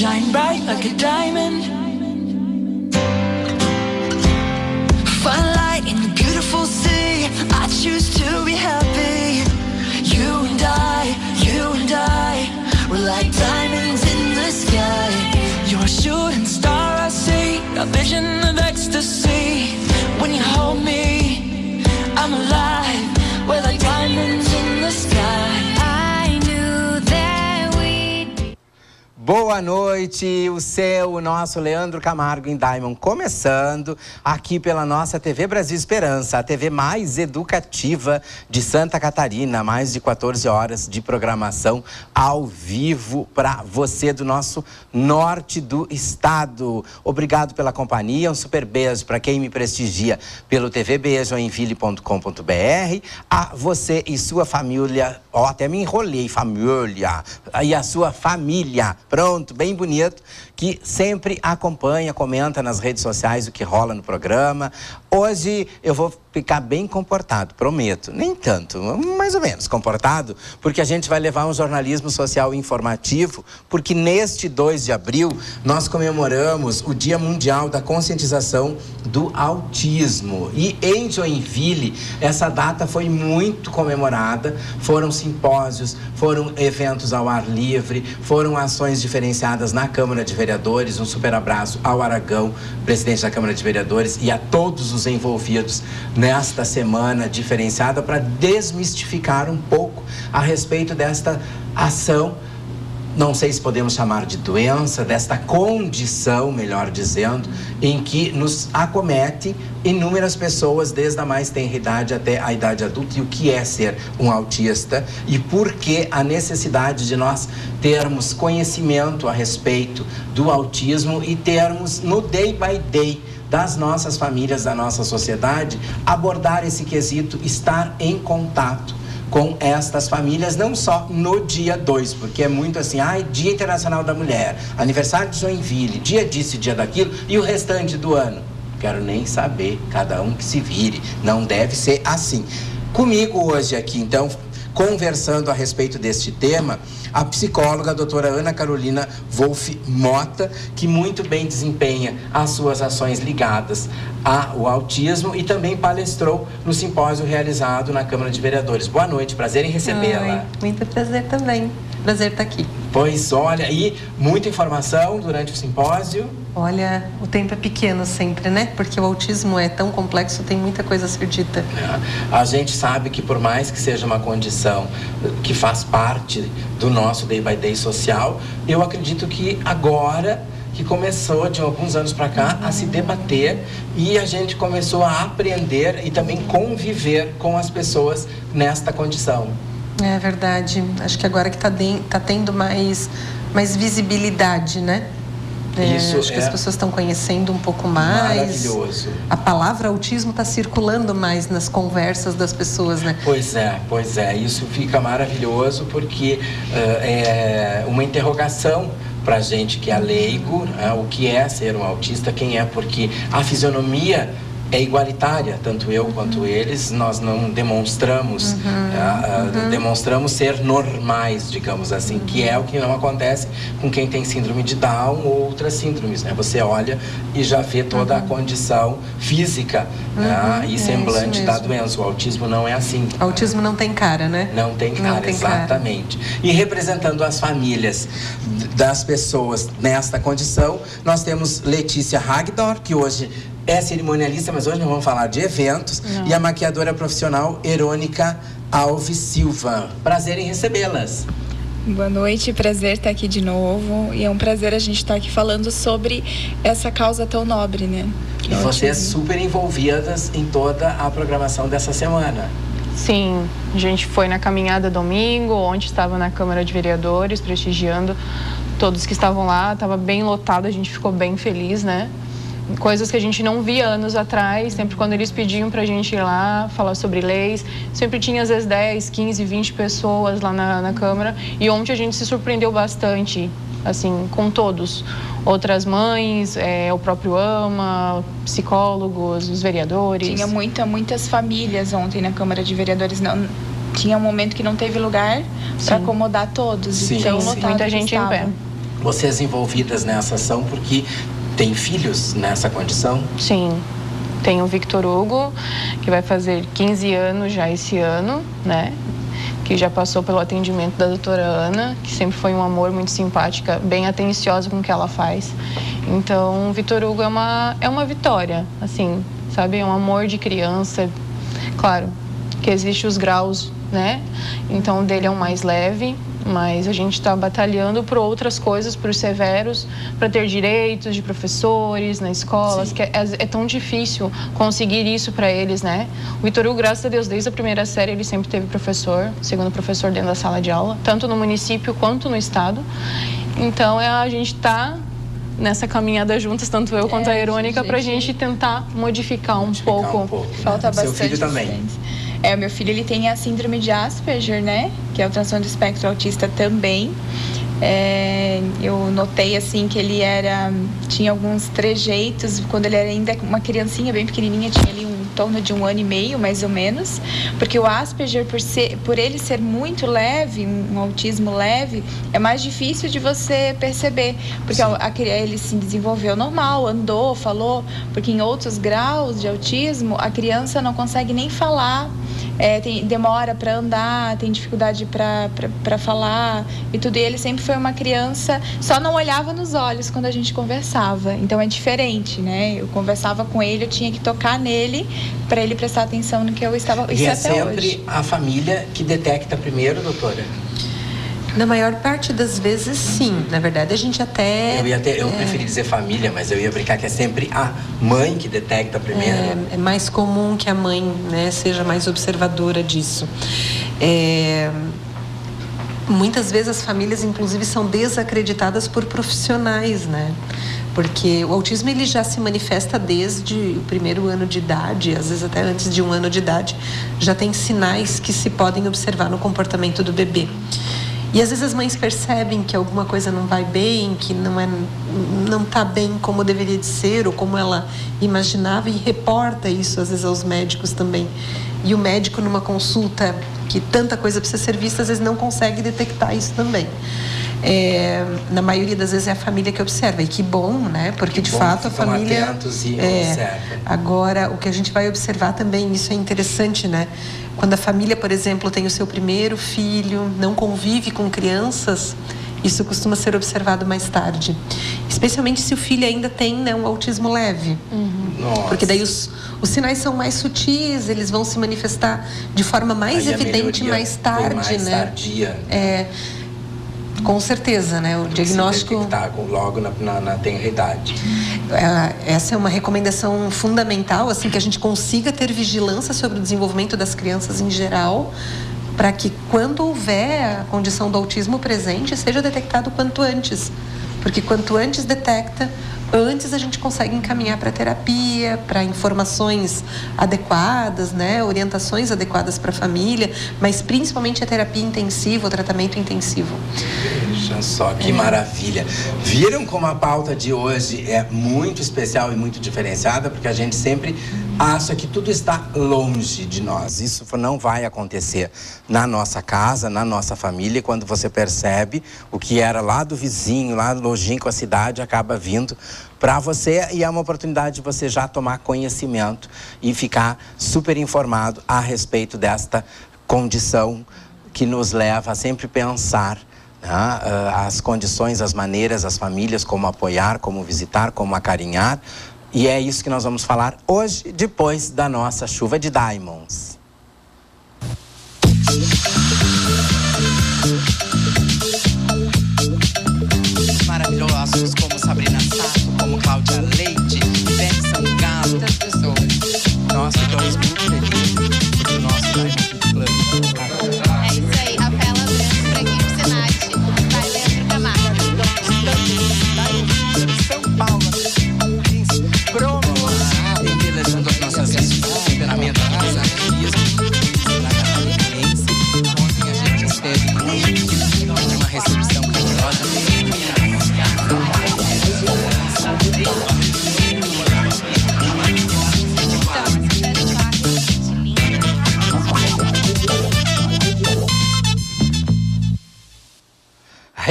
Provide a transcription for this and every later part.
shine bright like a diamond. Find light in the beautiful sea. I choose to be happy. You and I, we're like diamonds in the sky. You're a shooting star I see, a vision of ecstasy. When you hold me, I'm alive. We're like diamonds in the sky. I knew that we'd... Boa noite, o nosso Leandro Camargo em Diamond, começando aqui pela nossa TV Brasil Esperança, a TV mais educativa de Santa Catarina, mais de 14 horas de programação ao vivo para você do nosso norte do estado. Obrigado pela companhia, um super beijo para quem me prestigia pelo tvbeijoinville.com.br, a você e sua família, até me enrolei, família, e a sua família, pronto, bem bonito, que sempre acompanha, comenta nas redes sociais o que rola no programa. Hoje eu vou ficar bem comportado, prometo. Nem tanto, mais ou menos comportado, porque a gente vai levar um jornalismo social informativo, porque neste 2 de abril nós comemoramos o Dia Mundial da Conscientização do Autismo. E em Joinville, essa data foi muito comemorada, foram simpósios, foram eventos ao ar livre, foram ações diferenciadas na Câmara de Vereadores. Um super abraço ao Aragão, presidente da Câmara de Vereadores, e a todos os envolvidos nesta semana diferenciada para desmistificar um pouco a respeito desta ação, não sei se podemos chamar de doença, desta condição, melhor dizendo, em que nos acomete inúmeras pessoas, desde a mais tenra idade até a idade adulta. E o que é ser um autista e por que a necessidade de nós termos conhecimento a respeito do autismo e termos no day by day das nossas famílias, da nossa sociedade, abordar esse quesito, estar em contato com estas famílias, não só no dia 2, porque é muito assim, Dia Internacional da Mulher, aniversário de Joinville, dia disso e dia daquilo, e o restante do ano. Quero nem saber, cada um que se vire, não deve ser assim. Comigo hoje aqui, então, conversando a respeito deste tema, a psicóloga a doutora Ana Carolina Wolff Mota, que muito bem desempenha as suas ações ligadas ao autismo e também palestrou no simpósio realizado na Câmara de Vereadores. Boa noite, prazer em recebê-la. Muito prazer também, prazer estar aqui. Pois olha, e muita informação durante o simpósio. Olha, o tempo é pequeno sempre, né? Porque o autismo é tão complexo, tem muita coisa a ser dita. A gente sabe que por mais que seja uma condição que faz parte do nosso day by day social, eu acredito que agora que começou de alguns anos para cá a se debater e a gente começou a aprender e também conviver com as pessoas nesta condição. É verdade. Acho que agora que tá tendo mais visibilidade, né? Acho que as pessoas estão conhecendo um pouco mais. Maravilhoso. A palavra autismo está circulando mais nas conversas das pessoas, né? Pois é. Isso fica maravilhoso porque é uma interrogação para a gente que é leigo, o que é ser um autista, quem é, porque a fisionomia é igualitária, tanto eu quanto eles, nós não demonstramos, demonstramos ser normais, digamos assim, que é o que não acontece com quem tem síndrome de Down ou outras síndromes, né? Você olha e já vê toda a condição física e semblante da doença. O autismo não é assim. O autismo não tem cara, né? Não tem cara, exatamente. E representando as famílias das pessoas nesta condição, nós temos Letícia Hagdor, que hoje é cerimonialista, mas hoje não vamos falar de eventos, e a maquiadora profissional Erônica Alves Silva. Prazer em recebê-las. Boa noite, prazer estar aqui de novo, e é um prazer a gente estar aqui falando sobre essa causa tão nobre, né? E vocês super envolvidas em toda a programação dessa semana. Sim, a gente foi na caminhada domingo, ontem estava na Câmara de Vereadores prestigiando todos que estavam lá, estava bem lotado, a gente ficou bem feliz, né? Coisas que a gente não via anos atrás, sempre quando eles pediam pra gente ir lá falar sobre leis, sempre tinha às vezes 10, 15, 20 pessoas lá na Câmara, e ontem a gente se surpreendeu bastante, assim, com todos. Outras mães, o próprio AMA, psicólogos, os vereadores. Tinha muitas famílias ontem na Câmara de Vereadores, não... Tinha um momento que não teve lugar para acomodar todos. Sim, então, sim. Muita gente em pé. vocês envolvidas nessa ação porque tem filhos nessa condição? Sim. Tem o Victor Hugo, que vai fazer 15 anos já esse ano, né? Que já passou pelo atendimento da doutora Ana, que sempre foi um amor, muito simpática, bem atenciosa com o que ela faz. Então, o Victor Hugo é uma vitória, assim, sabe? É um amor de criança. Claro que existem os graus, né? Então, o dele é o mais leve, mas a gente está batalhando por outras coisas, por severos, para ter direitos de professores na escola, que é tão difícil conseguir isso para eles, né? O Victor Hugo, graças a Deus, desde a primeira série, ele sempre teve professor, segundo professor dentro da sala de aula, tanto no município quanto no estado. Então, a gente está nessa caminhada juntas, tanto eu quanto a Irônica, para a gente tentar modificar um pouco. Falta bastante. Seu filho também. O meu filho, ele tem a síndrome de Asperger, né? Que é o transtorno do espectro autista também. Eu notei, assim, que ele tinha alguns trejeitos, quando ele era ainda uma criancinha bem pequenininha, tinha ali em torno de 1 ano e meio, mais ou menos. Porque o Asperger, por ele ser muito leve, um autismo leve, é mais difícil de você perceber. Porque ele se desenvolveu normal, andou, falou, porque em outros graus de autismo, a criança não consegue nem falar. Demora para andar, tem dificuldade para falar e tudo. E ele sempre foi uma criança, só não olhava nos olhos quando a gente conversava. Então é diferente, né? Eu conversava com ele, eu tinha que tocar nele para ele prestar atenção no que eu estava. E é sempre a família que detecta primeiro, doutora? Na maior parte das vezes, sim. Na verdade, a gente até... Eu preferi dizer família, mas eu ia brincar que é sempre a mãe que detecta primeiro. É mais comum que a mãe, né, seja mais observadora disso. Muitas vezes as famílias, inclusive, são desacreditadas por profissionais, né? Porque o autismo, ele já se manifesta desde o primeiro ano de idade, às vezes até antes de 1 ano de idade. Já tem sinais que se podem observar no comportamento do bebê. E às vezes as mães percebem que alguma coisa não vai bem, que não está bem como deveria de ser, ou como ela imaginava, e reporta isso às vezes aos médicos também. E o médico, numa consulta que tanta coisa precisa ser vista, às vezes não consegue detectar isso também. Na maioria das vezes é a família que observa, e que bom, né? Porque de fato a família... Atentos e observam. Agora, o que a gente vai observar também, isso é interessante, né? Quando a família, por exemplo, tem o seu primeiro filho, não convive com crianças, isso costuma ser observado mais tarde. Especialmente se o filho ainda tem, né, um autismo leve. Porque daí os sinais são mais sutis, eles vão se manifestar de forma mais evidente mais tarde, mais né? Tardia. Com certeza, né? O diagnóstico... Se detectar logo na tenra idade. Essa é uma recomendação fundamental, assim, que a gente consiga ter vigilância sobre o desenvolvimento das crianças em geral, para que quando houver a condição do autismo presente, seja detectado quanto antes. Porque quanto antes detecta, antes a gente consegue encaminhar para terapia, para informações adequadas, né? Orientações adequadas para a família, mas principalmente a terapia intensiva, o tratamento intensivo. Veja só que maravilha. Viram como a pauta de hoje é muito especial e muito diferenciada, porque a gente sempre acha que tudo está longe de nós. Isso não vai acontecer na nossa casa, na nossa família, quando você percebe o que era lá do vizinho, lá longínquo a cidade, acaba vindo para você, e é uma oportunidade de você já tomar conhecimento e ficar super informado a respeito desta condição que nos leva a sempre pensar as condições, as maneiras, as famílias, como apoiar, como visitar, como acarinhar. E é isso que nós vamos falar hoje, depois da nossa chuva de Diamonds. Maravilhosos como Sabrina Sato, como Cláudia Leite, Ivete Sangalo, muitas pessoas. Nossa, estamos muito felizes do nosso Diamond Club. É isso aí, Rafaela Branco, pra equipe Senat, vai Leandro Camargo. São Paulo, pronto a atender, levando as nossas listas, temperamento, desafios,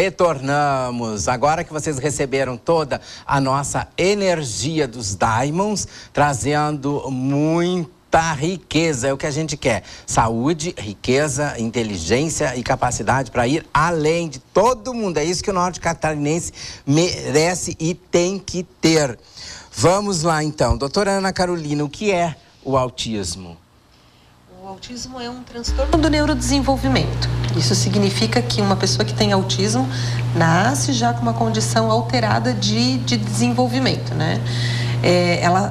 Retornamos. Agora que vocês receberam toda a nossa energia dos Diamonds, trazendo muita riqueza, é o que a gente quer. Saúde, riqueza, inteligência e capacidade para ir além de todo mundo. É isso que o norte catarinense merece e tem que ter. Vamos lá, então. Doutora Ana Carolina, o que é o autismo? O autismo é um transtorno do neurodesenvolvimento. Isso significa que uma pessoa que tem autismo nasce já com uma condição alterada de desenvolvimento, né?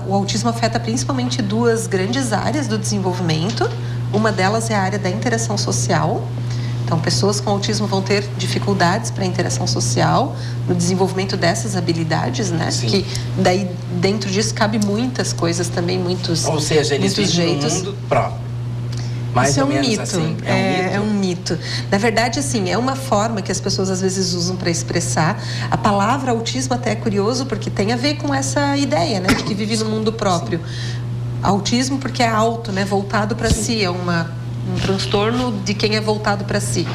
O autismo afeta principalmente duas grandes áreas do desenvolvimento. Uma delas é a área da interação social. Então, pessoas com autismo vão ter dificuldades para a interação social, no desenvolvimento dessas habilidades, né? Sim. Que daí, dentro disso, cabe muitas coisas também, muitos Ou seja, eles muitos vivem jeitos. num mundo próprio. Mais Isso ou é um menos mito. assim. É um mito. Na verdade, assim, é uma forma que as pessoas às vezes usam para expressar. A palavra autismo até é curioso porque tem a ver com essa ideia, né, de que vive no mundo próprio. Autismo porque é auto, né, voltado para si, é um transtorno de quem é voltado para si.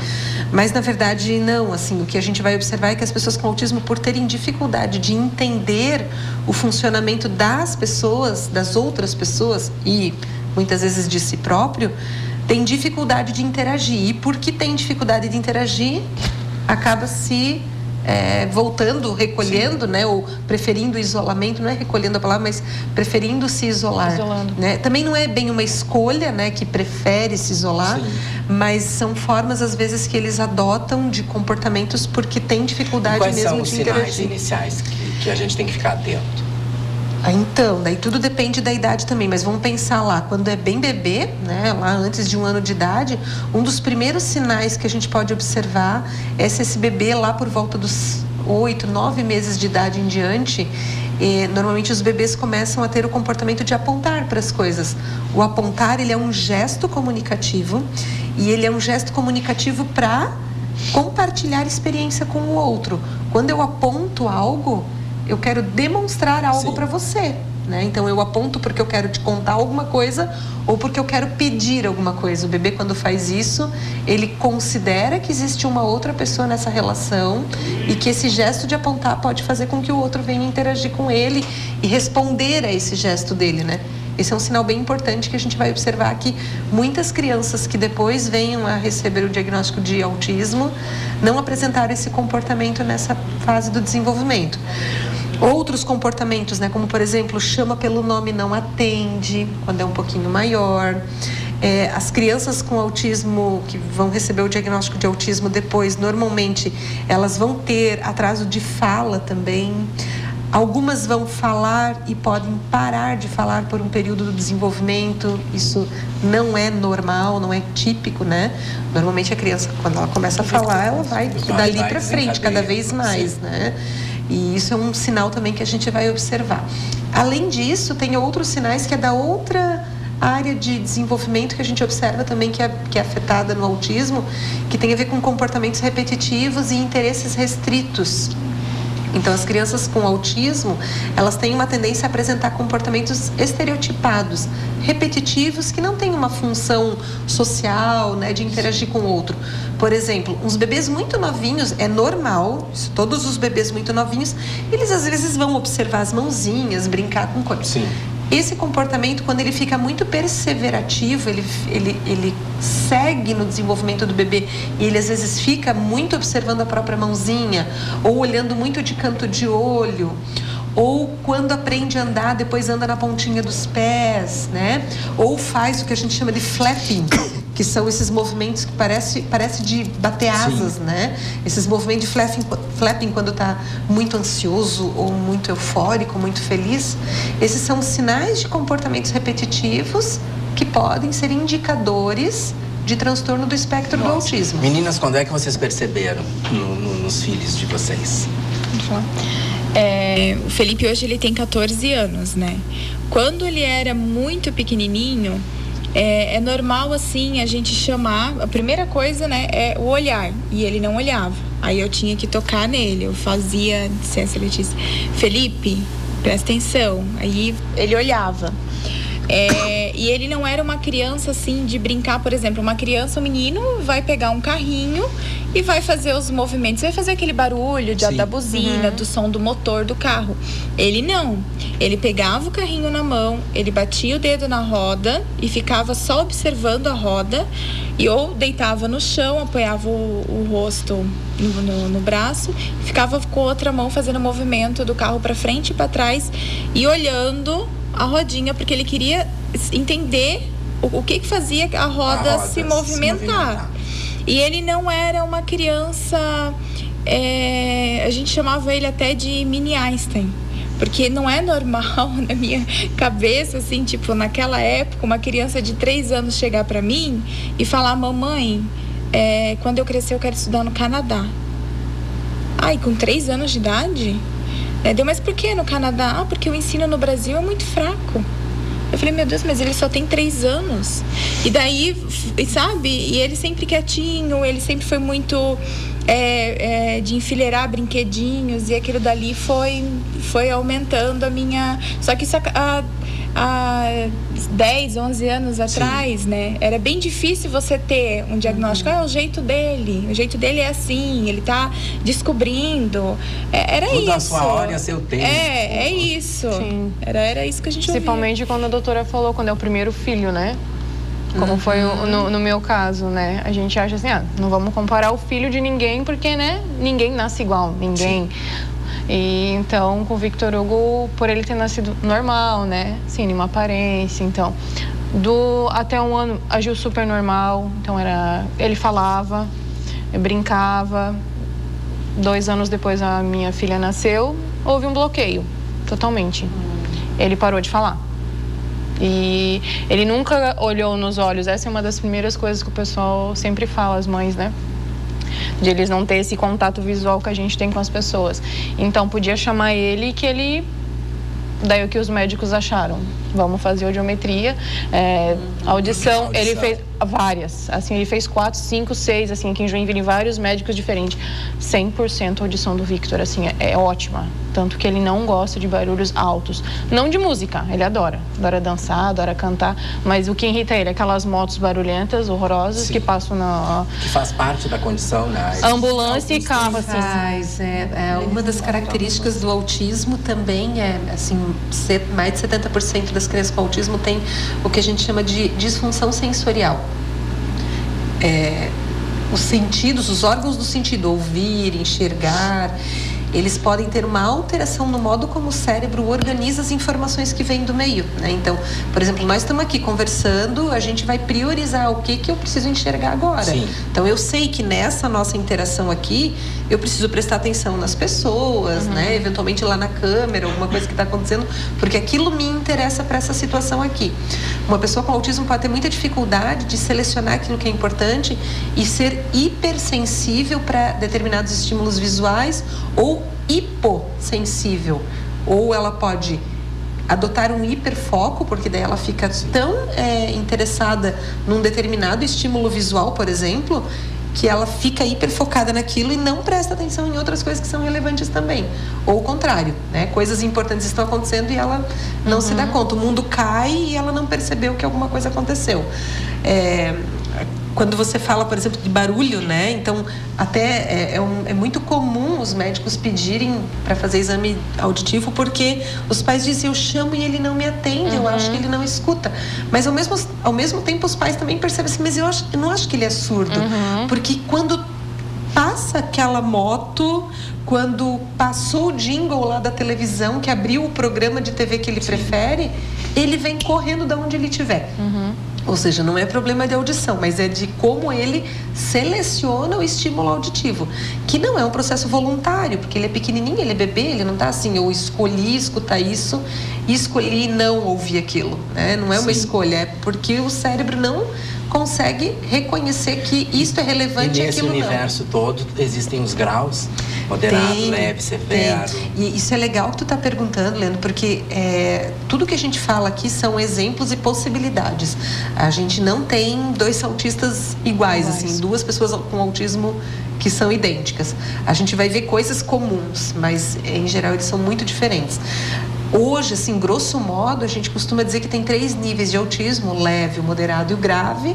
Mas, na verdade, não. Assim, o que a gente vai observar é que as pessoas com autismo, por terem dificuldade de entender o funcionamento das pessoas, das outras pessoas e muitas vezes de si próprio, tem dificuldade de interagir. E porque tem dificuldade de interagir, acaba se voltando, recolhendo, né? Ou preferindo o isolamento. Não é recolhendo a palavra, mas preferindo se isolar. Isolando. Né? Também não é bem uma escolha, né? Que prefere se isolar. Sim. Mas são formas, às vezes, que eles adotam de comportamentos porque tem dificuldade Quais mesmo são os de sinais interagir. iniciais que a gente tem que ficar atento? Então, daí tudo depende da idade também, mas vamos pensar lá, quando é bem bebê, né, lá antes de 1 ano de idade, um dos primeiros sinais que a gente pode observar é se esse bebê lá por volta dos 8, 9 meses de idade em diante, normalmente os bebês começam a ter o comportamento de apontar para as coisas. O apontar, ele é um gesto comunicativo e ele é um gesto comunicativo para compartilhar experiência com o outro. Quando eu aponto algo, eu quero demonstrar algo para você, né? Então, eu aponto porque eu quero te contar alguma coisa ou porque eu quero pedir alguma coisa. O bebê, quando faz isso, ele considera que existe uma outra pessoa nessa relação e que esse gesto de apontar pode fazer com que o outro venha interagir com ele e responder a esse gesto dele, né? Esse é um sinal bem importante que a gente vai observar que muitas crianças que depois venham a receber o diagnóstico de autismo não apresentaram esse comportamento nessa fase do desenvolvimento. Outros comportamentos, né, como por exemplo, chama pelo nome, não atende, quando é um pouquinho maior. As crianças com autismo que vão receber o diagnóstico de autismo depois, normalmente, elas vão ter atraso de fala também. Algumas vão falar e podem parar de falar por um período do desenvolvimento. Isso não é normal, não é típico, né? Normalmente a criança, quando ela começa a falar, ela vai dali para frente, cada vez mais, né? E isso é um sinal também que a gente vai observar. Além disso, tem outros sinais que é da outra área de desenvolvimento que a gente observa também que é afetada no autismo, que tem a ver com comportamentos repetitivos e interesses restritos. Então, as crianças com autismo, elas têm uma tendência a apresentar comportamentos estereotipados, repetitivos, que não têm uma função social, né, de interagir com o outro. Por exemplo, uns bebês muito novinhos, é normal, todos os bebês muito novinhos, eles às vezes vão observar as mãozinhas, brincar com coisas. Sim. Esse comportamento, quando ele fica muito perseverativo, ele segue no desenvolvimento do bebê e ele às vezes fica muito observando a própria mãozinha ou olhando muito de canto de olho, ou quando aprende a andar, depois anda na pontinha dos pés, né? Ou faz o que a gente chama de flapping, que são esses movimentos que parece de bater asas, Sim. né? Esses movimentos de flapping quando está muito ansioso ou muito eufórico, muito feliz. Esses são sinais de comportamentos repetitivos que podem ser indicadores de transtorno do espectro do autismo. Meninas, quando é que vocês perceberam nos filhos de vocês? O Felipe hoje ele tem 14 anos, né? Quando ele era muito pequenininho, é normal assim a gente chamar, a primeira coisa, né, é o olhar, e ele não olhava. Aí eu tinha que tocar nele, eu fazia, licença, Letícia, Felipe, presta atenção. Aí ele olhava. E ele não era uma criança assim de brincar, por exemplo, um menino vai pegar um carrinho e vai fazer os movimentos, vai fazer aquele barulho da buzina, do som do motor do carro. Ele não. Ele pegava o carrinho na mão, ele batia o dedo na roda e ficava só observando a roda, e ou deitava no chão, apoiava o rosto no braço, ficava com a outra mão fazendo o movimento do carro para frente e para trás e olhando a rodinha, porque ele queria entender o que fazia a roda se movimentar. E ele não era uma criança, a gente chamava ele até de mini Einstein, porque não é normal na minha cabeça, assim, tipo, naquela época, uma criança de 3 anos chegar para mim e falar: mamãe, quando eu crescer eu quero estudar no Canadá. Ai, com 3 anos de idade? Mas por que no Canadá? Porque o ensino no Brasil é muito fraco. Eu falei: meu Deus, mas ele só tem 3 anos. E daí, sabe? E ele sempre quietinho, ele sempre foi muito de enfileirar brinquedinhos. E aquilo dali foi aumentando a minha... Só que isso há 10, 11 anos atrás, né? Era bem difícil você ter um diagnóstico. É o jeito dele. O jeito dele é assim, ele tá descobrindo. Era tudo isso. A sua hora e a seu tempo. É isso. Sim. Era isso que a gente ouvia. Principalmente quando a doutora falou, quando é o primeiro filho, né? Como foi no meu caso, né? A gente acha assim, não vamos comparar o filho de ninguém, porque, né? Ninguém nasce igual, ninguém... Sim. E então, com o Victor Hugo, por ele ter nascido normal, né? Sim, nenhuma aparência. Então, até 1 ano, agiu super normal. Então, ele falava, brincava. 2 anos depois, a minha filha nasceu, houve um bloqueio, totalmente. Ele parou de falar. E ele nunca olhou nos olhos. Essa é uma das primeiras coisas que o pessoal sempre fala, as mães, né? De eles não ter esse contato visual que a gente tem com as pessoas. Então, podia chamar ele, que ele... Daí o que os médicos acharam? Vamos fazer audiometria. Audição, ele fez várias. Assim, ele fez 4, 5, 6, assim, aqui em Joinville, vários médicos diferentes. 100% a audição do Victor, assim, é ótima. Tanto que ele não gosta de barulhos altos. Não de música, ele adora. Adora dançar, adora cantar. Mas o que irrita ele é aquelas motos barulhentas, horrorosas, Sim. que passam na... Que faz parte da condição, né? Ambulância e carro, assim. Uma das características do autismo também é, assim, mais de 70% das crianças com autismo tem o que a gente chama de disfunção sensorial. Os sentidos, os órgãos do sentido, ouvir, enxergar, eles podem ter uma alteração no modo como o cérebro organiza as informações que vêm do meio, né? Então, por exemplo, nós estamos aqui conversando, a gente vai priorizar o que eu preciso enxergar agora. Sim. Então, eu sei que nessa nossa interação aqui, eu preciso prestar atenção nas pessoas, né? Eventualmente lá na câmera, alguma coisa que está acontecendo, porque aquilo me interessa para essa situação aqui. Uma pessoa com autismo pode ter muita dificuldade de selecionar aquilo que é importante e ser hipersensível para determinados estímulos visuais ou hipossensível. Ou ela pode adotar um hiperfoco, porque daí ela fica tão interessada num determinado estímulo visual, por exemplo, que ela fica hiperfocada naquilo e não presta atenção em outras coisas que são relevantes também. Ou o contrário, né? Coisas importantes estão acontecendo e ela não se dá conta. O mundo cai e ela não percebeu que alguma coisa aconteceu. Quando você fala, por exemplo, de barulho, né? Então, até é muito comum os médicos pedirem para fazer exame auditivo, porque os pais dizem: eu chamo e ele não me atende, eu acho que ele não escuta. Mas, ao mesmo tempo, os pais também percebem assim: mas eu não acho que ele é surdo. Porque quando passa aquela moto, quando passou o jingle lá da televisão, que abriu o programa de TV que ele prefere, ele vem correndo de onde ele estiver. Ou seja, não é problema de audição, mas é de como ele seleciona o estímulo auditivo, que não é um processo voluntário, porque ele é pequenininho, ele é bebê, ele não está assim: eu escolhi escutar isso e escolhi não ouvir aquilo, né? Não é uma escolha, é porque o cérebro não consegue reconhecer que isto é relevante e aquilo não. E nesse universo todo existem os graus: moderado, leve, severo. E isso é legal que tu está perguntando, Leandro, porque tudo que a gente fala aqui são exemplos e possibilidades. A gente não tem 2 autistas iguais, assim, 2 pessoas com autismo que são idênticas. A gente vai ver coisas comuns, mas em geral eles são muito diferentes. Hoje, assim, grosso modo, a gente costuma dizer que tem 3 níveis de autismo: o leve, o moderado e o grave,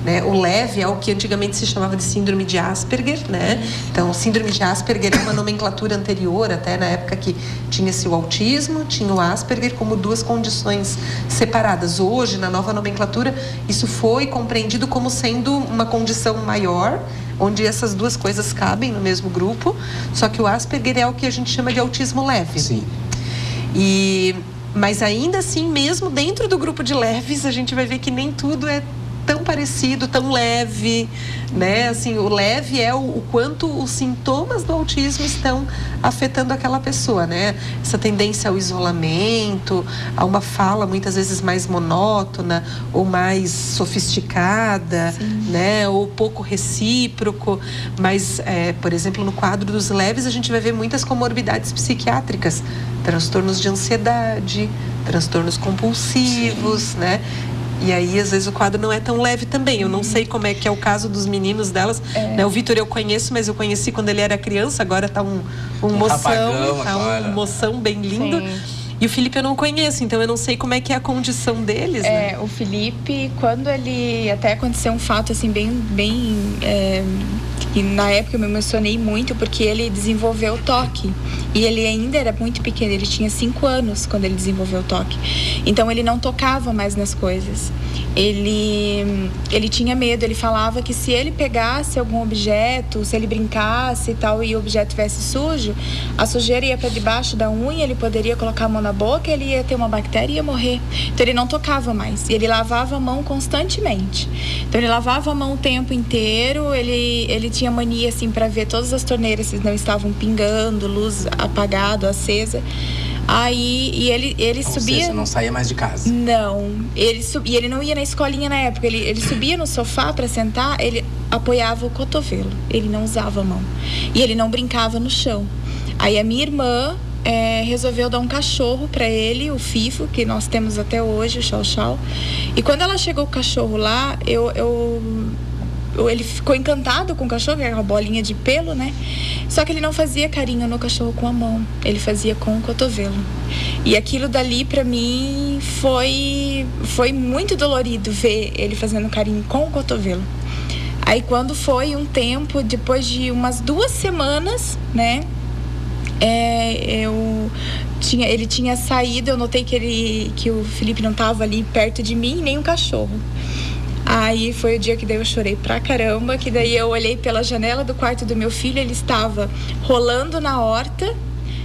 né? O leve é o que antigamente se chamava de síndrome de Asperger, né? Então, síndrome de Asperger é uma nomenclatura anterior, até na época que tinha-se o autismo, tinha o Asperger como 2 condições separadas. Hoje, na nova nomenclatura, isso foi compreendido como sendo uma condição maior, onde essas 2 coisas cabem no mesmo grupo, só que o Asperger é o que a gente chama de autismo leve. Sim. Mas ainda assim, mesmo dentro do grupo de leves, a gente vai ver que nem tudo é tão parecido, tão leve, né? Assim, o leve é o quanto os sintomas do autismo estão afetando aquela pessoa, né? Essa tendência ao isolamento, a uma fala muitas vezes mais monótona ou mais sofisticada, né? Ou pouco recíproco. Mas, por exemplo, no quadro dos leves, a gente vai ver muitas comorbidades psiquiátricas, transtornos de ansiedade, transtornos compulsivos, né? E aí, às vezes, o quadro não é tão leve também. Eu não sei como é que é o caso dos meninos delas. Né? O Vitor eu conheço, mas eu conheci quando ele era criança. Agora tá um moção, tá um moção bem lindo. Sim. E o Felipe eu não conheço, então eu não sei como é que é a condição deles, né? O Felipe, quando ele... Até aconteceu um fato, assim, que na época eu me emocionei muito, porque ele desenvolveu o toque. E ele ainda era muito pequeno, ele tinha 5 anos quando ele desenvolveu o toque. Então ele não tocava mais nas coisas. Ele tinha medo, ele falava que se ele pegasse algum objeto, se ele brincasse e tal, e o objeto estivesse sujo, a sujeira ia para debaixo da unha, ele poderia colocar a mão na boca, ele ia ter uma bactéria e ia morrer. Então ele não tocava mais, e ele lavava a mão constantemente. Então ele lavava a mão o tempo inteiro, ele tinha mania assim para ver todas as torneiras se não estavam pingando, luz apagada, acesa. Aí, e ele subia... Ou seja, não saía mais de casa. Não, e ele não ia na escolinha na época. Ele subia no sofá para sentar, ele apoiava o cotovelo. Ele não usava a mão. E ele não brincava no chão. Aí a minha irmã resolveu dar um cachorro para ele, o Fifo, que nós temos até hoje, o Chau Chau. E quando ela chegou com o cachorro lá, ele ficou encantado com o cachorro, que era uma bolinha de pelo, né? Só que ele não fazia carinho no cachorro com a mão, ele fazia com o cotovelo. E aquilo dali, pra mim, foi muito dolorido ver ele fazendo carinho com o cotovelo. Aí, quando foi um tempo, depois de umas 2 semanas, né? Ele tinha saído, eu notei que o Felipe não estava ali perto de mim, nem o cachorro. Aí foi o dia que daí eu chorei pra caramba, que daí eu olhei pela janela do quarto do meu filho, ele estava rolando na horta,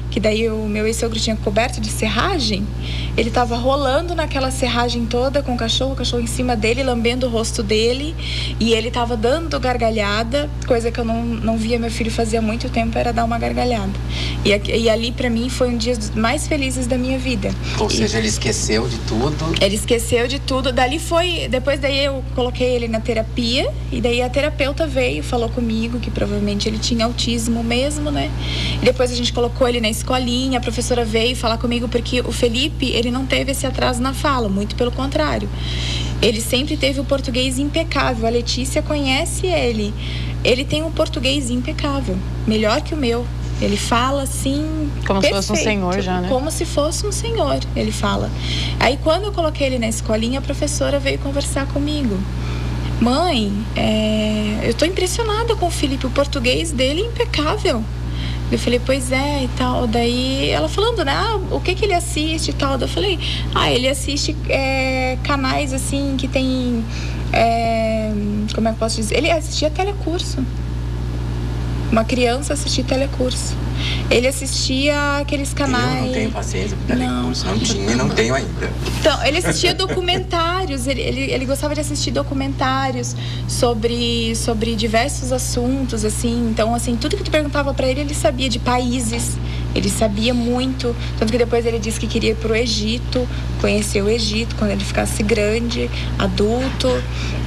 que daí o meu ex-sogro tinha coberto de serragem, ele estava rolando naquela serragem toda com o cachorro em cima dele, lambendo o rosto dele, e ele estava dando gargalhada, coisa que eu não via meu filho fazer há muito tempo, era dar uma gargalhada. E ali pra mim foi um dos mais felizes da minha vida. Ou seja, ele esqueceu de tudo. Ele esqueceu de tudo. Depois daí eu coloquei ele na terapia, e daí a terapeuta veio, falou comigo que provavelmente ele tinha autismo mesmo, né? E depois a gente colocou ele na escolinha, a professora veio falar comigo, porque o Felipe, ele não teve esse atraso na fala, muito pelo contrário. Ele sempre teve o português impecável. A Letícia conhece ele. Ele tem um português impecável, melhor que o meu. Ele fala assim, como perfeito, se fosse um senhor já, né? Como se fosse um senhor, ele fala. Aí quando eu coloquei ele na escolinha, a professora veio conversar comigo. Mãe, eu tô impressionada com o Felipe, o português dele é impecável. Eu falei, pois é, e tal. Daí ela falando, né, o que ele assiste e tal. Daí eu falei, ele assiste canais assim que tem, como é que eu posso dizer? Ele assistia telecurso. Uma criança assistia telecurso. Ele assistia aqueles canais... Eu não tenho paciência para telecurso, não tinha e não tenho ainda. Então, ele assistia documentários, ele gostava de assistir documentários sobre diversos assuntos, assim. Então, assim, tudo que tu perguntava para ele sabia, de países. Ele sabia muito, tanto que depois ele disse que queria ir pro Egito, conhecer o Egito quando ele ficasse grande, adulto.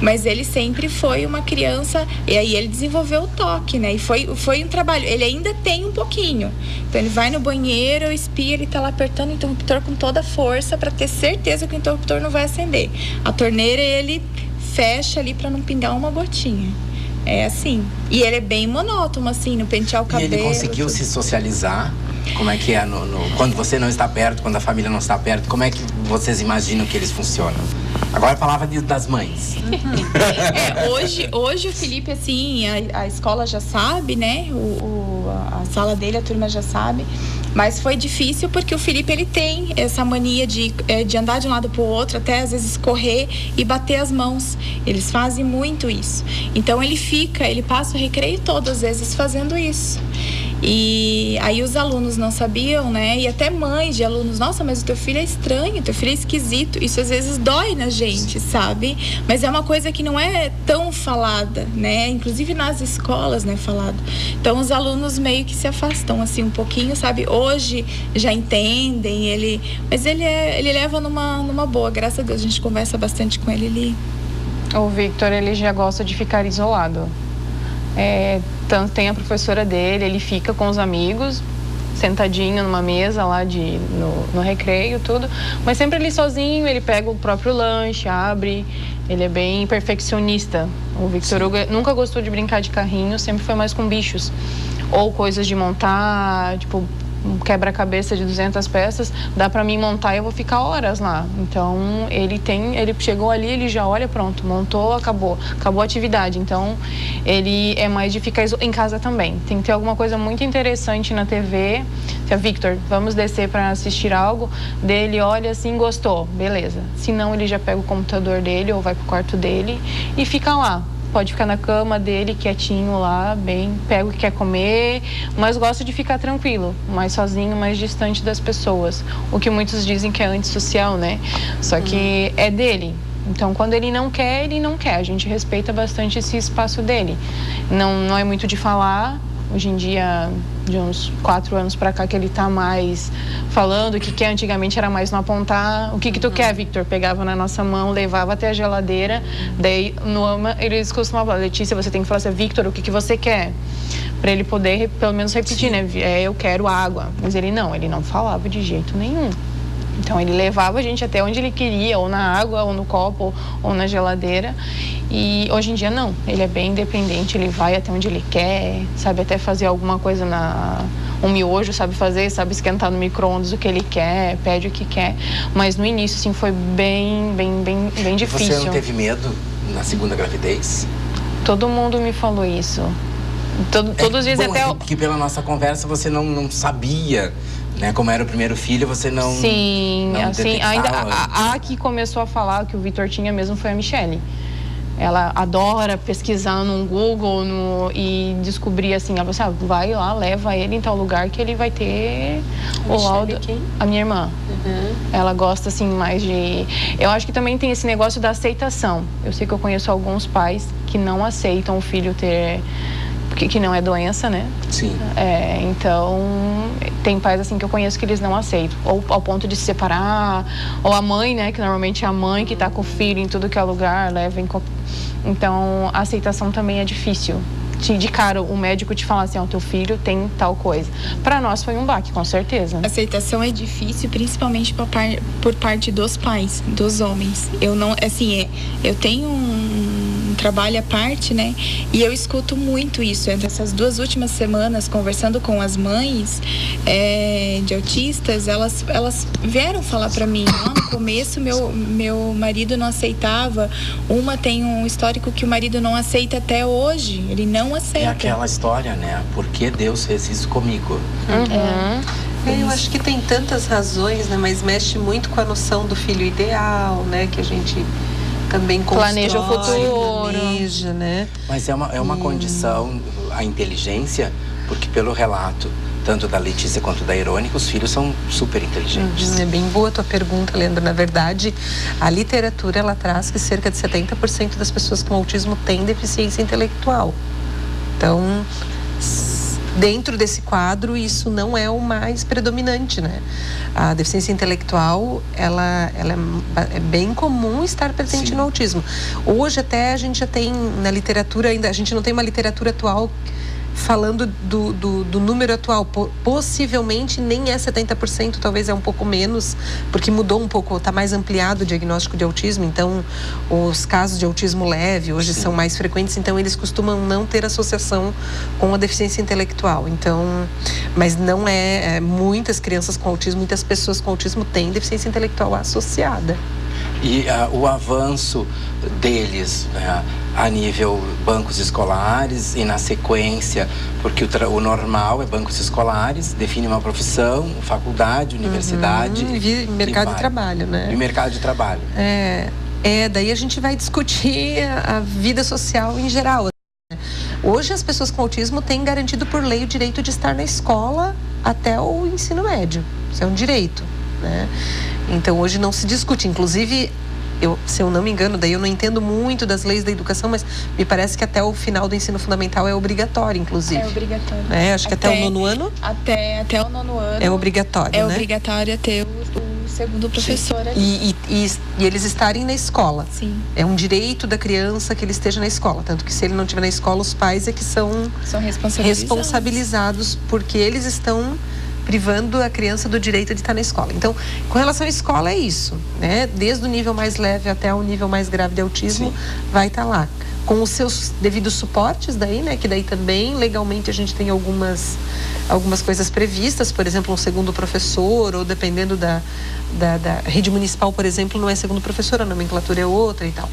Mas ele sempre foi uma criança, e aí ele desenvolveu o toque, né? E foi um trabalho, ele ainda tem um pouquinho. Então ele vai no banheiro, espia, ele tá lá apertando o interruptor com toda a força para ter certeza que o interruptor não vai acender. A torneira ele fecha ali para não pingar uma gotinha. É assim. E ele é bem monótono, assim, no pentear o cabelo. E ele conseguiu se socializar? Como é que é quando você não está perto, quando a família não está perto? Como é que vocês imaginam que eles funcionam? Agora a palavra das mães. Hoje o Felipe, assim, a escola já sabe, né? A sala dele, a turma já sabe. Mas foi difícil porque o Felipe, ele tem essa mania de andar de um lado para o outro, até às vezes correr e bater as mãos. Eles fazem muito isso. Então ele passa o recreio todo, às vezes, fazendo isso. E aí os alunos não sabiam, né? E até mães de alunos, nossa, mas o teu filho é estranho, o teu filho é esquisito. Isso às vezes dói na gente, sabe? Mas é uma coisa que não é tão falada, né? Inclusive nas escolas, né, falado. Então os alunos meio que se afastam assim um pouquinho, sabe? Hoje já entendem, mas ele leva numa boa, graças a Deus. A gente conversa bastante com ele. O Victor, ele já gosta de ficar isolado. Tanto tem a professora dele, ele fica com os amigos, sentadinho numa mesa lá no recreio, tudo. Mas sempre ele sozinho, ele pega o próprio lanche, abre. Ele é bem perfeccionista. O Victor Hugo nunca gostou de brincar de carrinho, sempre foi mais com bichos. Ou coisas de montar, tipo, um quebra-cabeça de 200 peças, dá pra mim montar e eu vou ficar horas lá. Então, ele chegou ali, ele já olha, pronto, montou, acabou a atividade. Então, ele é mais de ficar em casa também. Tem que ter alguma coisa muito interessante na TV. Victor, vamos descer para assistir algo. Dele olha assim, gostou, beleza. Se não, ele já pega o computador dele ou vai pro quarto dele e fica lá. Pode ficar na cama dele, quietinho lá, pega o que quer comer, mas gosta de ficar tranquilo, mais sozinho, mais distante das pessoas. O que muitos dizem que é antissocial, né? Só que é dele. Então, quando ele não quer, ele não quer. A gente respeita bastante esse espaço dele. Não é muito de falar. Hoje em dia, de uns 4 anos pra cá, que ele tá mais falando o que quer. Antigamente era mais no apontar. O que tu quer, Victor? Pegava na nossa mão, levava até a geladeira. Daí, eles costumavam falar, Letícia, você tem que falar assim, Victor, o que você quer? Pra ele poder, pelo menos, repetir, né? Eu quero água. Mas ele não falava de jeito nenhum. Então, ele levava a gente até onde ele queria, ou na água, ou no copo, ou na geladeira. E hoje em dia, não. Ele é bem independente, ele vai até onde ele quer, sabe até fazer alguma coisa um miojo, sabe fazer, sabe esquentar no micro-ondas o que ele quer, pede o que quer. Mas no início, assim, foi bem difícil. Você não teve medo na segunda gravidez? Todo mundo me falou isso. Todos os dias até... que pela nossa conversa você não sabia... Né, como era o primeiro filho, você não... Sim, não assim, ainda a que começou a falar que o Victor tinha mesmo foi a Michele. Ela adora pesquisar no Google e descobrir assim, ela falou assim, vai lá, leva ele em tal lugar que ele vai ter o laudo. Quem? A minha irmã. Ela gosta assim mais de... Eu acho que também tem esse negócio da aceitação. Eu sei que eu conheço alguns pais que não aceitam o filho ter... Que não é doença, né? Sim. Então, tem pais assim que eu conheço que eles não aceitam. Ou ao ponto de se separar. Ou a mãe, né? Que normalmente é a mãe que tá com o filho em tudo que é lugar, leva em... Então, a aceitação também é difícil. De cara, o médico te falar assim, teu filho tem tal coisa. Para nós foi um baque, com certeza. A aceitação é difícil, principalmente por parte dos pais, dos homens. Eu tenho um trabalho à parte, né? E eu escuto muito isso. Entre essas 2 últimas semanas, conversando com as mães de autistas, elas vieram falar para mim, no começo meu marido não aceitava. Uma tem um histórico que o marido não aceita até hoje. Ele não aceita. É aquela história, né? Por que Deus fez isso comigo? Eu acho que tem tantas razões, né? Mas mexe muito com a noção do filho ideal, né? Que a gente também constrói, planeja o futuro, planeja, né? Mas é uma condição, a inteligência, porque pelo relato tanto da Letícia quanto da Irônica, os filhos são super inteligentes. É bem boa a tua pergunta, Leandro. Na verdade, a literatura, ela traz que cerca de 70% das pessoas com autismo têm deficiência intelectual. Então, dentro desse quadro, isso não é o mais predominante, né? A deficiência intelectual, ela é bem comum estar presente Sim. no autismo. Hoje até a gente já tem na literatura, ainda a gente não tem uma literatura atual falando do número atual, possivelmente nem é 70%, talvez é um pouco menos, porque mudou um pouco, está mais ampliado o diagnóstico de autismo, então os casos de autismo leve hoje são mais frequentes, então eles costumam não ter associação com a deficiência intelectual. Então, mas não muitas crianças com autismo, muitas pessoas com autismo têm deficiência intelectual associada. E o avanço deles, né, a nível bancos escolares e na sequência, porque o normal é bancos escolares, define uma profissão, faculdade, universidade. E mercado de trabalho, né? E mercado de trabalho. Daí a gente vai discutir a vida social em geral. Hoje as pessoas com autismo têm garantido por lei o direito de estar na escola até o ensino médio. Isso é um direito, né? Então hoje não se discute, inclusive, se eu não me engano, daí eu não entendo muito das leis da educação, mas me parece que até o final do ensino fundamental é obrigatório, inclusive. É obrigatório. Acho que até o 9º ano? Até o 9º ano. É obrigatório, né? É obrigatório ter o segundo professor ali. E eles estarem na escola. Sim. É um direito da criança que ele esteja na escola. Tanto que se ele não estiver na escola, os pais é que são responsabilizados, porque eles estão privando a criança do direito de estar na escola. Então, com relação à escola, é isso, né? Desde o nível mais leve até o nível mais grave de autismo, vai estar lá. Com os seus devidos suportes daí, né? Que daí também, legalmente, a gente tem algumas coisas previstas, por exemplo, um segundo professor, ou dependendo da rede municipal, por exemplo, não é segundo professor, a nomenclatura é outra e tal.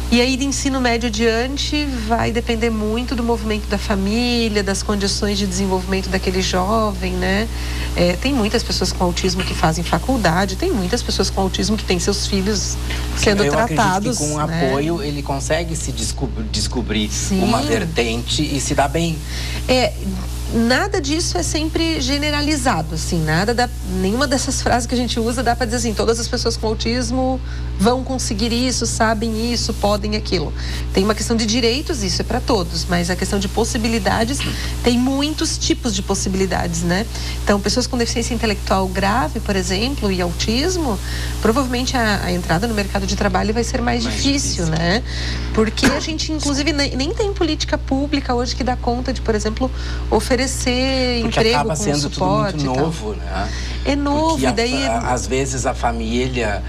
E aí, de ensino médio adiante, vai depender muito do movimento da família, das condições de desenvolvimento daquele jovem, né? Tem muitas pessoas com autismo que fazem faculdade, tem muitas pessoas com autismo que têm seus filhos sendo tratados. Que com apoio ele consegue se descobrir Sim. uma vertente e se dá bem. Nada disso é sempre generalizado, assim, nenhuma dessas frases que a gente usa dá para dizer assim, todas as pessoas com autismo vão conseguir isso, sabem isso, podem aquilo. Tem uma questão de direitos, isso é para todos, mas a questão de possibilidades, tem muitos tipos de possibilidades, né? Então, pessoas com deficiência intelectual grave, por exemplo, e autismo, provavelmente a entrada no mercado de trabalho vai ser mais difícil, né? Porque a gente, inclusive, nem tem política pública hoje que dá conta de, por exemplo, oferecer porque emprego acaba com sendo suporte tudo muito novo, né? É novo, porque daí... às vezes a família,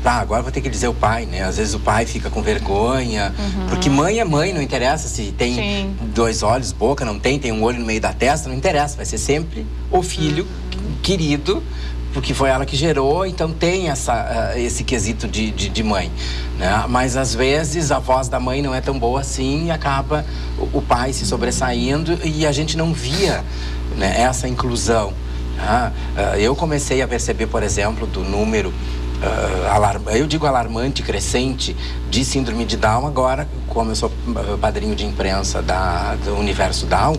agora vou ter que dizer o pai, né? Às vezes o pai fica com vergonha, porque mãe é mãe, não interessa se tem 2 olhos, boca, não tem um olho no meio da testa, não interessa, vai ser sempre o filho querido, porque foi ela que gerou, então tem esse quesito de mãe, né? Mas às vezes a voz da mãe não é tão boa assim e acaba o pai se sobressaindo e a gente não via, né, essa inclusão. Eu comecei a perceber, por exemplo, do número eu digo alarmante, crescente, de síndrome de Down agora, como eu sou padrinho de imprensa do Universo Down,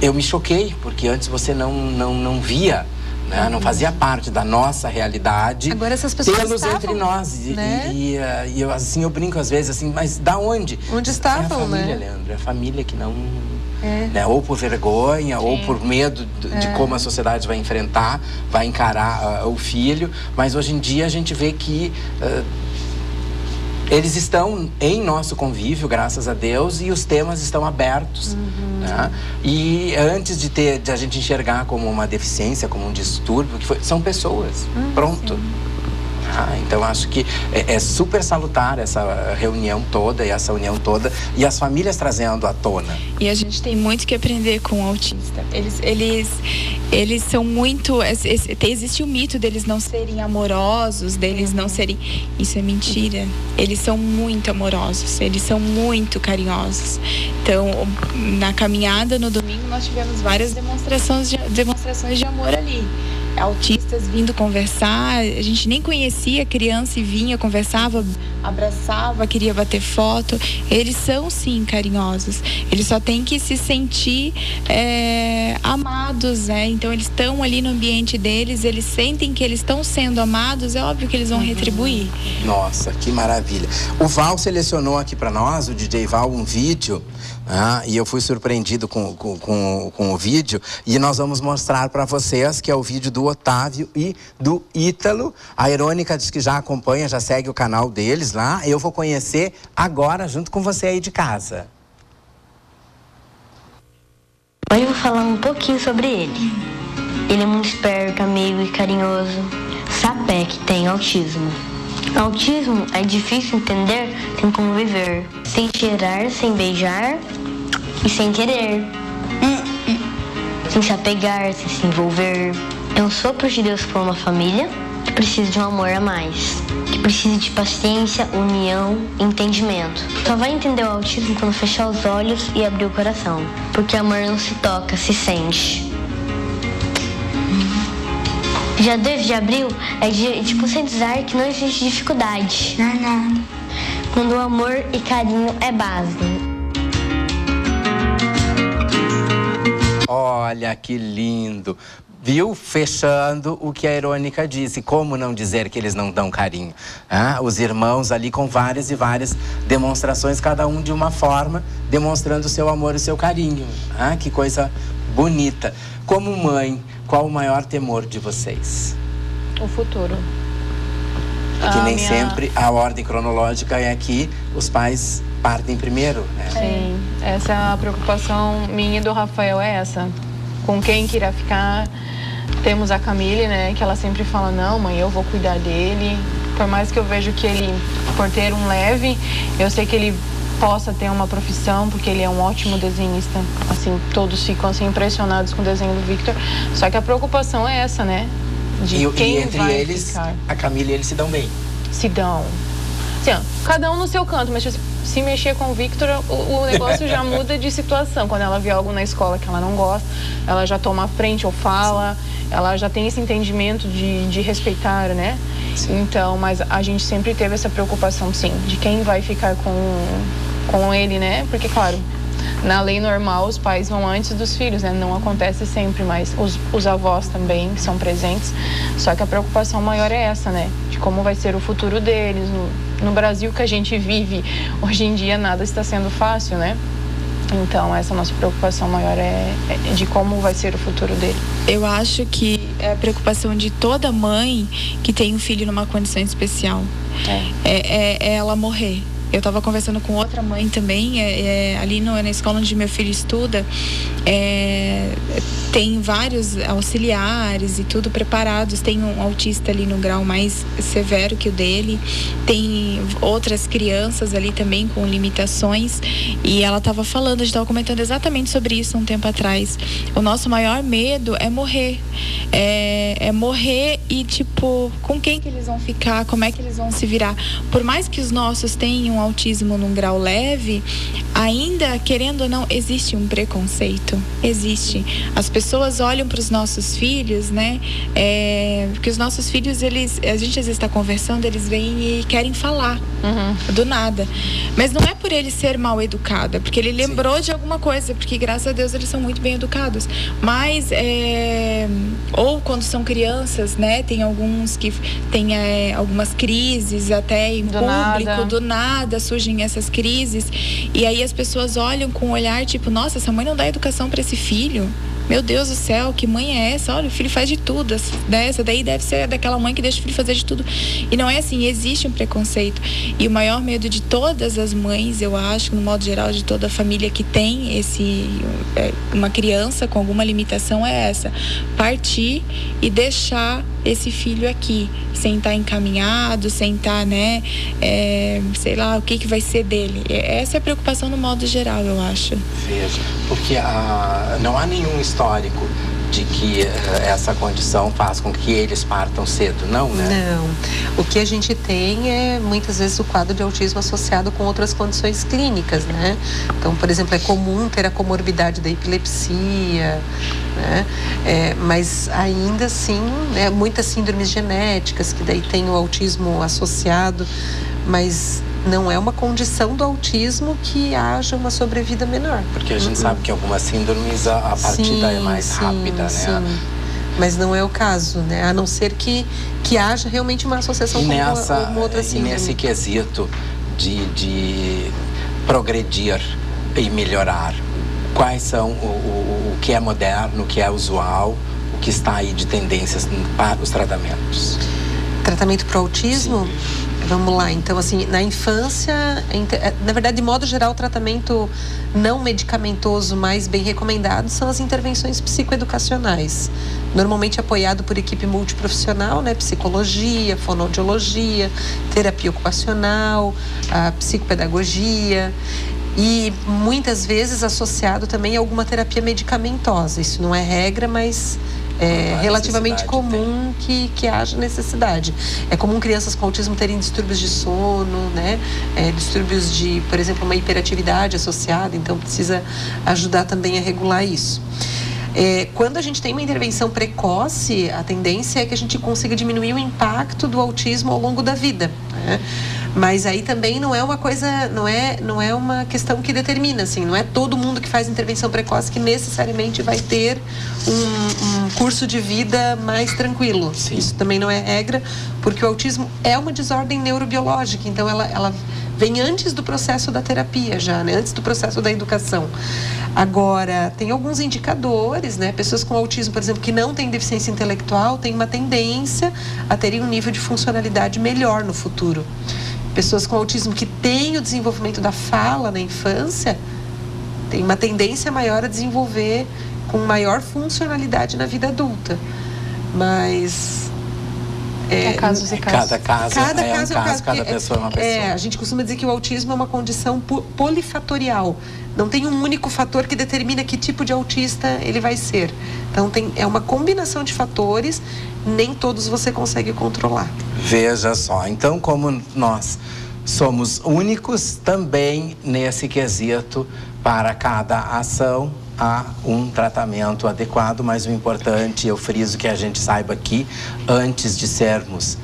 eu me choquei, porque antes você não via, né? Não fazia parte da nossa realidade. Agora essas pessoas tê-los estavam, entre nós, né? e eu, assim, eu brinco às vezes assim, mas da onde? Onde estavam, é a família, né? Leandro, é a família que não... Né? Ou por vergonha, ou por medo de como a sociedade vai enfrentar, vai encarar o filho. Mas hoje em dia a gente vê que eles estão em nosso convívio, graças a Deus, e os temas estão abertos. Né? E antes de a gente enxergar como uma deficiência, como um distúrbio, são pessoas. Pronto. Sim. Então acho que é super salutar essa reunião toda e essa união toda e as famílias trazendo à tona. E a gente tem muito que aprender com o autista. Eles são muito... Existe o mito deles não serem amorosos, deles não serem... Isso é mentira. Eles são muito amorosos, eles são muito carinhosos. Então, na caminhada no domingo, nós tivemos várias demonstrações de amor ali. Autistas vindo conversar, a gente nem conhecia a criança e vinha, conversava, abraçava, queria bater foto. Eles são sim carinhosos, eles só têm que se sentir amados, né? Então eles estão ali no ambiente deles, eles sentem que eles estão sendo amados, é óbvio que eles vão retribuir. Nossa, que maravilha. O Val selecionou aqui para nós, o DJ Val, um vídeo, e eu fui surpreendido com o vídeo, e nós vamos mostrar para vocês, que é o vídeo do Otávio e do Ítalo. A Irônica diz que já acompanha, já segue o canal deles lá. Eu vou conhecer agora, junto com você aí de casa. Hoje eu vou falar um pouquinho sobre ele. Ele é muito esperto, amigo e carinhoso. Sapé, que tem autismo. Autismo é difícil entender sem como viver. Sem cheirar, sem beijar e sem querer. Sem se apegar, sem se envolver. É um sopro de Deus para uma família que precisa de um amor a mais. Que precisa de paciência, união e entendimento. Só vai entender o autismo quando fechar os olhos e abrir o coração. Porque amor não se toca, se sente. Já 2 de abril é dia de conscientizar que não existe dificuldade. Não. Quando o amor e carinho é base. Olha que lindo. Viu? Fechando o que a Irônica disse. Como não dizer que eles não dão carinho? Os irmãos ali com várias e várias demonstrações, cada um de uma forma, demonstrando o seu amor e o seu carinho. Que coisa bonita. Como mãe, qual o maior temor de vocês? O futuro. Que nem sempre a ordem cronológica é que os pais partem primeiro, né? Sim, essa é a preocupação minha e do Rafael, é essa. Com quem que irá ficar? Temos a Camille, né, que ela sempre fala, não, mãe, eu vou cuidar dele. Por mais que eu vejo que ele, por ter um leve, eu sei que ele possa ter uma profissão, porque ele é um ótimo desenhista. Assim, todos ficam assim, impressionados com o desenho do Victor. Só que a preocupação é essa, né? De quem entre vai eles, ficar. A Camille e eles se dão bem. Se dão. Assim, ó, cada um no seu canto, mas se mexer com o Victor, o negócio já muda de situação. Quando ela vê algo na escola que ela não gosta, ela já toma a frente ou fala, ela já tem esse entendimento de respeitar, né? Sim. Então, mas a gente sempre teve essa preocupação, sim, de quem vai ficar com ele, né? Porque, claro, na lei normal, os pais vão antes dos filhos, né? Não acontece sempre, mas os avós também são presentes. Só que a preocupação maior é essa, né? De como vai ser o futuro deles. No Brasil que a gente vive, hoje em dia nada está sendo fácil, né? Então, essa nossa preocupação maior é de como vai ser o futuro dele. Eu acho que é a preocupação de toda mãe que tem um filho numa condição especial. É ela morrer. Eu estava conversando com outra mãe também, ali na escola onde meu filho estuda, tem vários auxiliares e tudo preparados. Tem um autista ali no grau mais severo que o dele, tem outras crianças ali também com limitações, e ela estava falando, a gente estava comentando exatamente sobre isso um tempo atrás. O nosso maior medo é morrer, é morrer e tipo, com quem que eles vão ficar, como é que eles vão se virar. Por mais que os nossos tenham autismo num grau leve, ainda, querendo ou não, existe um preconceito. Existe. As pessoas olham para os nossos filhos, né? Porque os nossos filhos, a gente às vezes está conversando, eles vêm e querem falar do nada. Mas não é por ele ser mal educado, é porque ele lembrou de alguma coisa, porque graças a Deus eles são muito bem educados. Mas, ou quando são crianças, né? Tem alguns que têm algumas crises, até em público, do nada surgem essas crises. E aí as pessoas olham com um olhar tipo, nossa, essa mãe não dá educação para esse filho. Meu Deus do céu, que mãe é essa? Olha, o filho faz de tudo. Essa daí deve ser daquela mãe que deixa o filho fazer de tudo. E não é assim, existe um preconceito. E o maior medo de todas as mães, eu acho, no modo geral, de toda a família que tem uma criança com alguma limitação é essa. Partir e deixar esse filho aqui, sem estar encaminhado, sem estar, né, sei lá, o que vai ser dele. Essa é a preocupação no modo geral, eu acho. Veja, porque não há nenhum histórico de que essa condição faz com que eles partam cedo, não, né? Não. O que a gente tem é, muitas vezes, o quadro de autismo associado com outras condições clínicas, né? Então, por exemplo, é comum ter a comorbidade da epilepsia, né? Mas ainda assim, muitas síndromes genéticas, que daí tem o autismo associado, mas não é uma condição do autismo que haja uma sobrevida menor. Porque a gente sabe que algumas síndromes a partida é mais rápida, né? Sim. Mas não é o caso, né? A não ser que haja realmente uma associação com uma outra síndrome. E nesse quesito de progredir e melhorar, quais são o que é moderno, o que é usual, o que está aí de tendências para os tratamentos? Tratamento para o autismo? Sim. Vamos lá, então assim, na infância, na verdade, de modo geral, o tratamento não medicamentoso mais bem recomendado são as intervenções psicoeducacionais, normalmente apoiado por equipe multiprofissional, né, psicologia, fonoaudiologia, terapia ocupacional, a psicopedagogia e muitas vezes associado também a alguma terapia medicamentosa. Isso não é regra, mas é relativamente comum que haja necessidade. É comum crianças com autismo terem distúrbios de sono, né? Distúrbios de, por exemplo, uma hiperatividade associada, então precisa ajudar também a regular isso. Quando a gente tem uma intervenção precoce, a tendência é que a gente consiga diminuir o impacto do autismo ao longo da vida, né? Mas aí também não é uma coisa, não é uma questão que determina, assim, não é todo mundo que faz intervenção precoce que necessariamente vai ter um curso de vida mais tranquilo. Sim. Isso também não é regra, porque o autismo é uma desordem neurobiológica, então ela vem antes do processo da terapia já, né? Antes do processo da educação. Agora, tem alguns indicadores, né? Pessoas com autismo, por exemplo, que não têm deficiência intelectual, têm uma tendência a terem um nível de funcionalidade melhor no futuro. Pessoas com autismo que têm o desenvolvimento da fala na infância, têm uma tendência maior a desenvolver com maior funcionalidade na vida adulta. Mas casos e casos. Cada caso é um caso, cada pessoa é uma pessoa. A gente costuma dizer que o autismo é uma condição polifatorial. Não tem um único fator que determina que tipo de autista ele vai ser. Então é uma combinação de fatores, nem todos você consegue controlar. Veja só, então como nós somos únicos também nesse quesito, para cada ação há um tratamento adequado, mas o importante, eu friso que a gente saiba aqui, antes de sermos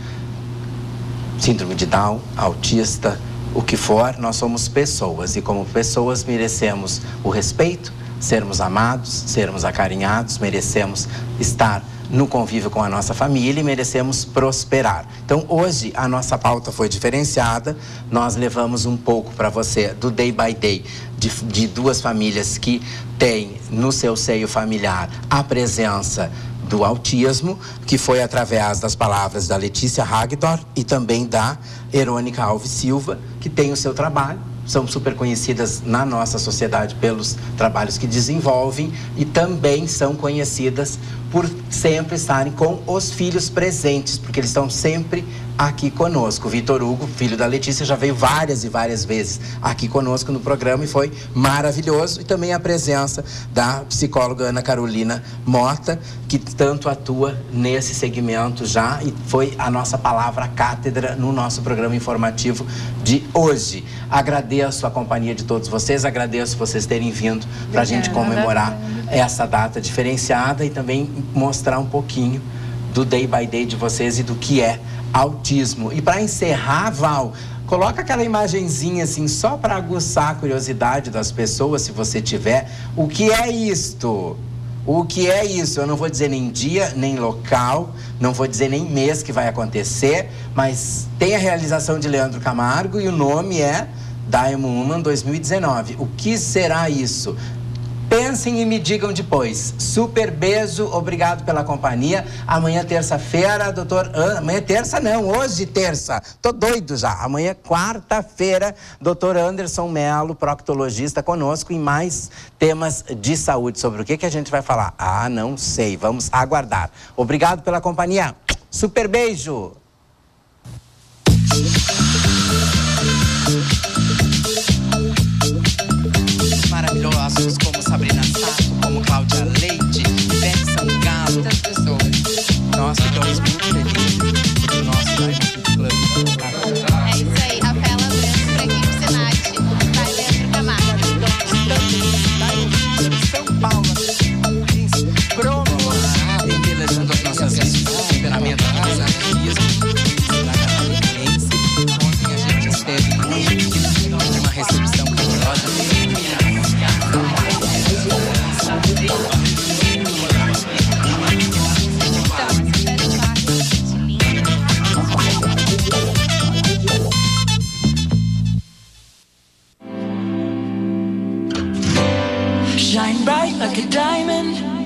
síndrome de Down, autista, o que for, nós somos pessoas e como pessoas merecemos o respeito, sermos amados, sermos acarinhados, merecemos estar no convívio com a nossa família e merecemos prosperar. Então, hoje, a nossa pauta foi diferenciada. Nós levamos um pouco para você do Day by Day de duas famílias que têm no seu seio familiar a presença do autismo, que foi através das palavras da Letícia Hagdor e também da Erônica Alves Silva, que tem o seu trabalho. São super conhecidas na nossa sociedade pelos trabalhos que desenvolvem e também são conhecidas por sempre estarem com os filhos presentes, porque eles estão sempre aqui conosco. O Vitor Hugo, filho da Letícia, já veio várias e várias vezes aqui conosco no programa e foi maravilhoso. E também a presença da psicóloga Ana Carolina Mota, que tanto atua nesse segmento já e foi a nossa palavra cátedra no nosso programa informativo de hoje. Agradeço a companhia de todos vocês, agradeço vocês terem vindo para a gente comemorar essa data diferenciada e também mostrar um pouquinho do Day by Day de vocês e do que é autismo. E para encerrar, Val, coloca aquela imagenzinha assim, só para aguçar a curiosidade das pessoas, se você tiver. O que é isto? O que é isso? Eu não vou dizer nem dia, nem local, não vou dizer nem mês que vai acontecer, mas tem a realização de Leandro Camargo e o nome é Diamond Woman 2019. O que será isso? Pensem e me digam depois. Super beijo, obrigado pela companhia. Amanhã, terça-feira, amanhã terça não, hoje terça. Tô doido já. Amanhã, quarta-feira, doutor Anderson Mello, proctologista, conosco em mais temas de saúde. Sobre o que a gente vai falar? Ah, não sei. Vamos aguardar. Obrigado pela companhia. Super beijo. Maravilhosos como Sabrina Sato, como Cláudia Leite, Ivete Sangalo, muitas pessoas. Nós ficamos muito felizes porque o nosso Diamond Club. É isso aí, Rafaela Branco pra equipe Senat, vai Leandro Camargo. Também, São Paulo, promover, envelhecendo as nossas vidas, temperamento dos desafios, da catarinense. Ontem a gente esteve muito de uma recepção calorosa. Shine bright like a diamond.